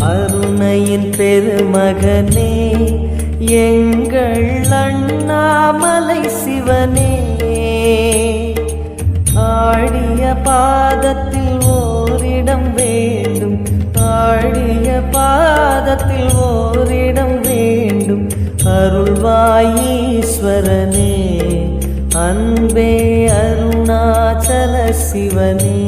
அருணையின் பெருமகனே எங்கள் அண்ணாமலை சிவனே, ஆடிய பாதத்தில் ஓரிடம் வேண்டும், ஆடிய பாதத்தில் ஓரிடம் வேண்டும். அருள்வாயீஸ்வரனே, அன்பே அருணாச்சல சிவனே.